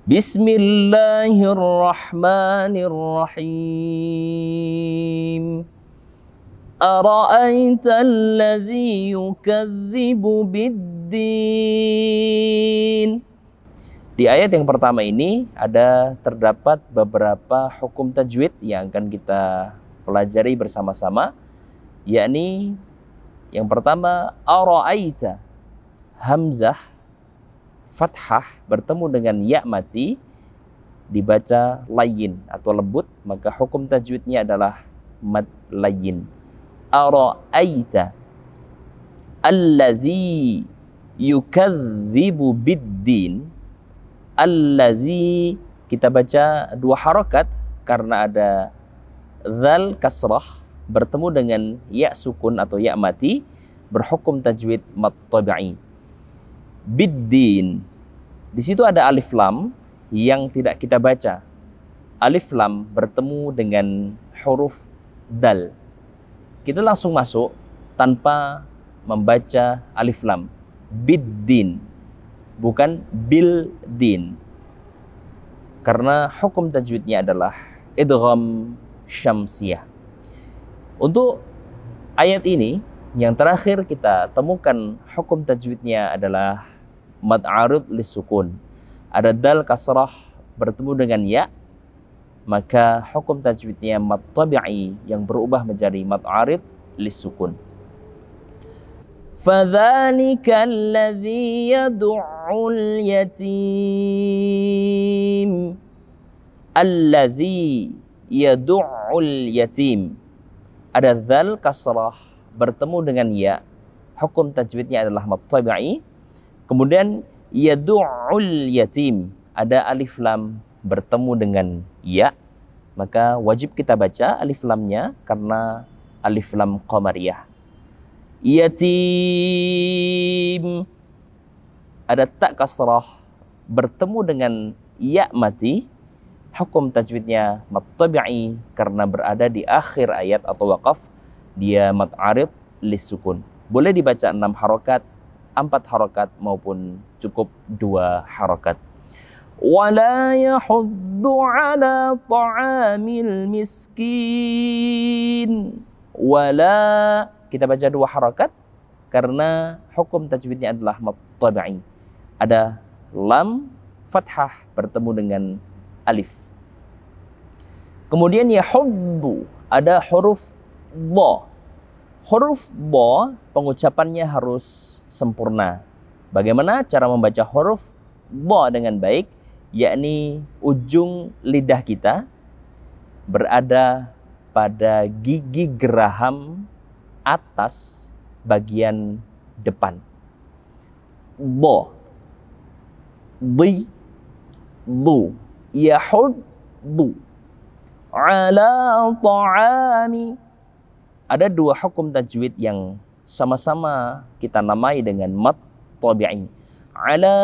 Bismillahirrahmanirrahim. Ara'aita alladhi yukadzibu biddin. Di ayat yang pertama ini terdapat beberapa hukum tajwid yang akan kita pelajari bersama-sama, yakni yang pertama ara'aita, hamzah fathah bertemu dengan ya mati dibaca layyin atau lembut, maka hukum tajwidnya adalah mad layyin. Ara'aita alladzi yukadzibu biddin. Alladzi kita baca dua harakat karena ada dzal kasrah bertemu dengan ya sukun atau ya mati, berhukum tajwid mad tabi'i. Biddin, di situ ada alif lam yang tidak kita baca. Alif lam bertemu dengan huruf dal. Kita langsung masuk tanpa membaca alif lam. Biddin, bukan bildin. Karena hukum tajwidnya adalah idgham syamsiyah. Untuk ayat ini yang terakhir kita temukan hukum tajwidnya adalah mad arid lisukun. Ada dal kasrah bertemu dengan ya, maka hukum tajwidnya mad tabi'i yang berubah menjadi mad arid lisukun. Fadzalika alladzi yad'ul yatim. Alladzi yad'ul yatim. Ada dzal kasrah bertemu dengan ya, hukum tajwidnya adalah mad tabi'i. Kemudian yad'ul yatim, ada alif lam bertemu dengan ya, maka wajib kita baca alif lamnya karena alif lam qamariyah. Yatim, ada tak kasrah bertemu dengan ya mati, hukum tajwidnya mad tabi'i karena berada di akhir ayat atau waqaf, dia mad arid lisukun. Boleh dibaca 6 harokat, 4 harokat maupun cukup 2 harokat. Wala yahuddu ala ta'amil miskin. Wala, kita baca 2 harokat karena hukum tajwidnya adalah mad tabi'i. Ada lam fathah bertemu dengan alif. Kemudian yahuddu, ada huruf dha. Huruf dha pengucapannya harus sempurna. Bagaimana cara membaca huruf dha dengan baik? Yakni ujung lidah kita berada pada gigi geraham atas bagian depan. Dha, di, du, yahuddu ala ta'ami. Ada 2 hukum tajwid yang sama-sama kita namai dengan mad tabi'i. Ala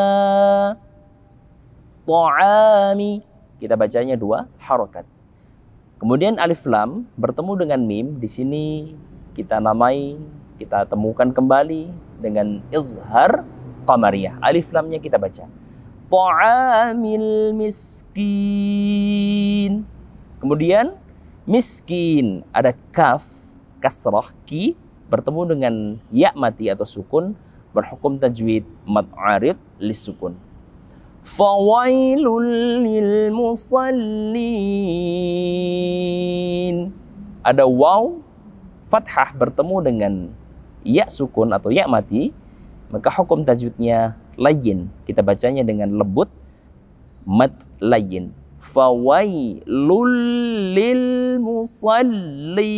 ta'ami, kita bacanya 2 harokat. Kemudian alif lam bertemu dengan mim, di sini kita namai, kita temukan kembali dengan izhar qamariyah. Alif lamnya kita baca ta'amil miskin. Kemudian miskin, ada kaf kasrah ki bertemu dengan ya mati atau sukun, berhukum tajwid mad arid lisukun. Fawailul lil musallin, ada waw fathah bertemu dengan ya sukun atau ya mati, maka hukum tajwidnya layyin, kita bacanya dengan lembut mad layyin. Fawailul lil musallin.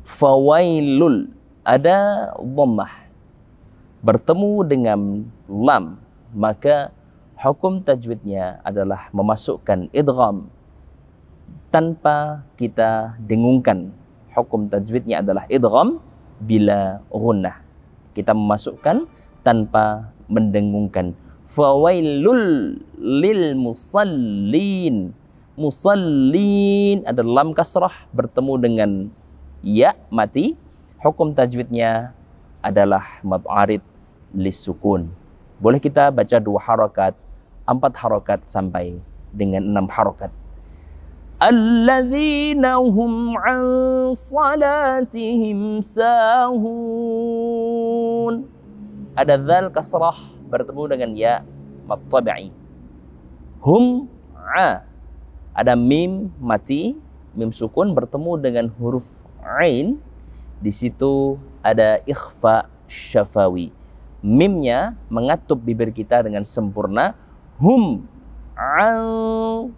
Fawailul, ada dhammah bertemu dengan lam, maka hukum tajwidnya adalah memasukkan idgham tanpa kita dengungkan. Hukum tajwidnya adalah idgham bila ghunnah, kita memasukkan tanpa mendengungkan. Fawailul lil musallin. Musallin, ada lam kasrah bertemu dengan ya mati, hukum tajwidnya adalah mad arid lisukun. Boleh kita baca 2 harokat, 4 harokat sampai dengan 6 harokat. Alladzina hum an salatihim sahun. Ada dzal kasrah bertemu dengan ya mad tabi'i. Hum a. Ada mim mati, mim sukun bertemu dengan huruf ain. Di situ ada ikhfa syafawi. Mimnya mengatup bibir kita dengan sempurna. Hum an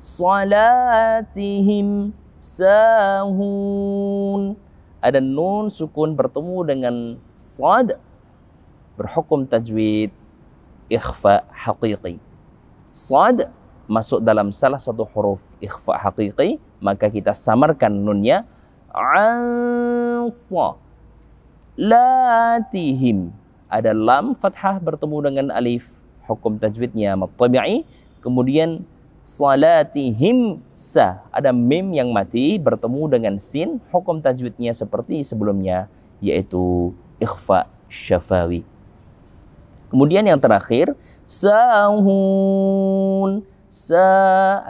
salatihim sahun. Ada nun sukun bertemu dengan sad, berhukum tajwid ikhfa haqiqi. Sad masuk dalam salah satu huruf ikhfa haqiqi, maka kita samarkan nunnya. Ansa latihim. Ada lam fathah bertemu dengan alif, hukum tajwidnya mad tabi'i. Kemudian salatihim sa, ada mim yang mati bertemu dengan sin, hukum tajwidnya seperti sebelumnya, yaitu ikhfa syafawi. Kemudian yang terakhir sahun. Sa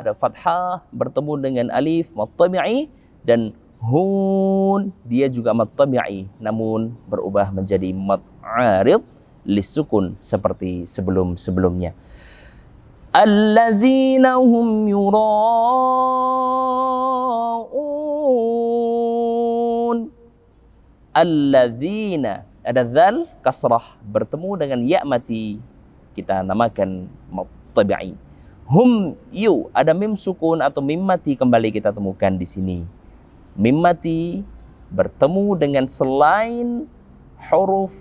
ada fathah bertemu dengan alif mad tabi'i, dan hun dia juga mad tabi'i namun berubah menjadi mad arid lisukun seperti sebelum-sebelumnya. Alladzina hum yura'un. Alladzina ada dzal kasrah bertemu dengan ya mati, kita namakan mad tabi'i. Hum yu ada mim sukun atau mim mati kembali kita temukan di sini. Mim mati bertemu dengan selain huruf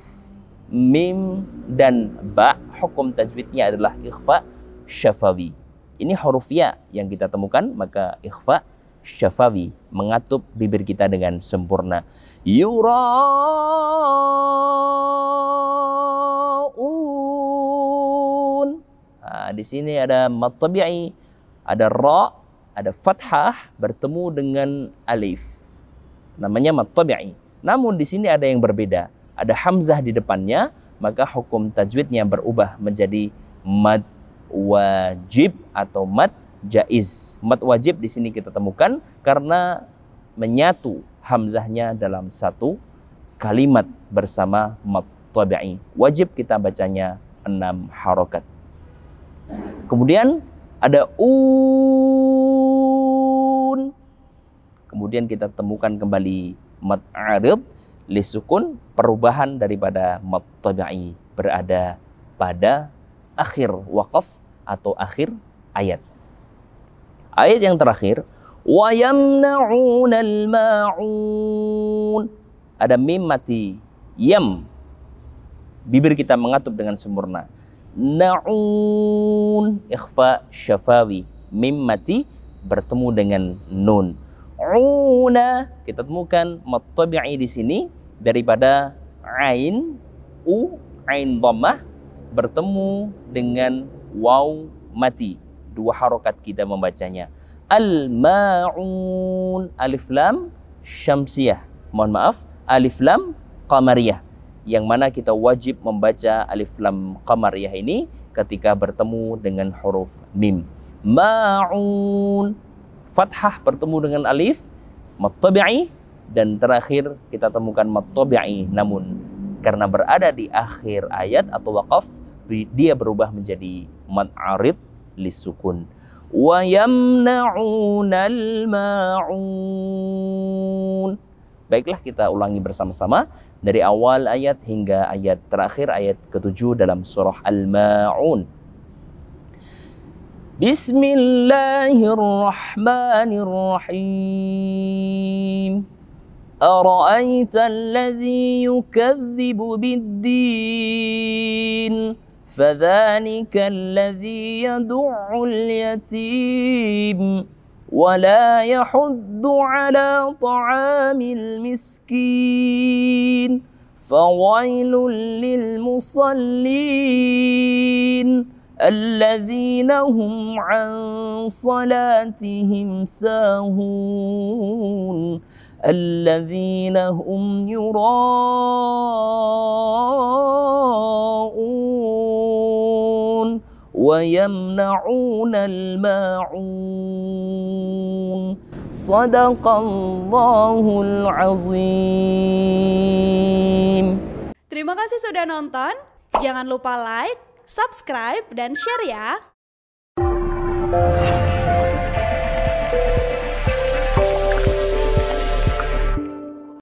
mim dan ba, hukum tajwidnya adalah ikhfa syafawi. Ini huruf ya yang kita temukan, maka ikhfa syafawi mengatup bibir kita dengan sempurna. Yura'un. Di sini ada mad tabi'i, ada ra, ada fathah bertemu dengan alif, namanya mad tabi'i. Namun di sini ada yang berbeda, ada hamzah di depannya, maka hukum tajwidnya berubah menjadi mad wajib atau mad jaiz. Mad wajib di sini kita temukan karena menyatu hamzahnya dalam satu kalimat bersama mad tabi'i. Wajib kita bacanya 6 harokat. Kemudian ada un. Kemudian kita temukan kembali mad arid lisukun, perubahan daripada mad tabi'i berada pada akhir waqaf atau akhir ayat. Ayat yang terakhir, wa yamna'unal ma'un. Ada mim mati, yam. Bibir kita mengatup dengan sempurna. Na'un ikhfa syafawi, mim mati bertemu dengan nun. Una kita temukan mad tabi'i di sini daripada ain, ain dhammah bertemu dengan waw mati, 2 harokat kita membacanya. Al-ma'un, alif lam syamsiyah, mohon maaf, alif lam qamariyah, yang mana kita wajib membaca alif lam qamariyah ini ketika bertemu dengan huruf mim. Ma'un, fathah bertemu dengan alif, mad tabi'i, dan terakhir kita temukan mad tabi'i, namun karena berada di akhir ayat atau waqaf, dia berubah menjadi mad arid lisukun. Wa yamna'unal ma'un. Baiklah, kita ulangi bersama-sama dari awal ayat hingga ayat terakhir, ayat ke-7 dalam surah Al-Ma'un. Bismillahirrahmanirrahim. Ara'aita alladhi yukadzibu bid-din, fadhalika alladhi yadu'ul yatim ولا يحض على طعام المسكين فويل للمصلين الذين هم عن صلاتهم ساهون الذين هم يراءون ويمنعون الماعون صدق الله العظيم. Terima kasih sudah nonton. Jangan lupa like, subscribe, dan share ya.